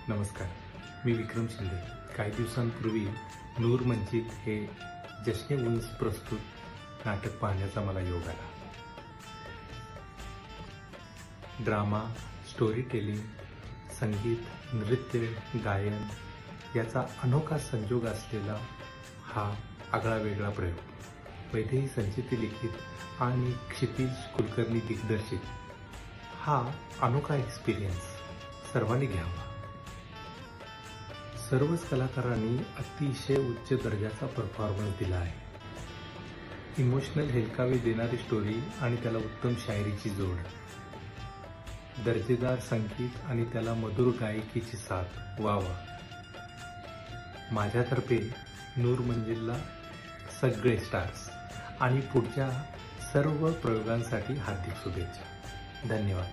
नमस्कार, मी विक्रम शिंदे. काही दिवसांपूर्वी नूर मंजिल हे जश्न उन्स प्रस्तुत नाटक पाहण्याचा मला योग आला. ड्रामा, स्टोरी टेलिंग, संगीत, नृत्य, गायन याचा अनोखा संजोग असलेला हा आगळा वेगळा प्रयोग वैदेही संचिती लिखित आणि क्षितिज कुलकर्णी दिग्दर्शित हा अनोखा एक्सपिरियन्स सर्वांनी घ्यावा. सर्वच कलाकारांनी अतिशय उच्च दर्जाचा परफॉर्मन्स दिला आहे. इमोशनल हेलकावे देणारी स्टोरी आणि त्याला उत्तम शायरीची जोड, दर्जेदार संगीत आणि त्याला मधुर गायकीची साथ. वा वा. माझ्यातर्फे नूर मंजिलला सगळे स्टार्स आणि पुढच्या सर्व प्रयोगांसाठी हार्दिक शुभेच्छा. धन्यवाद.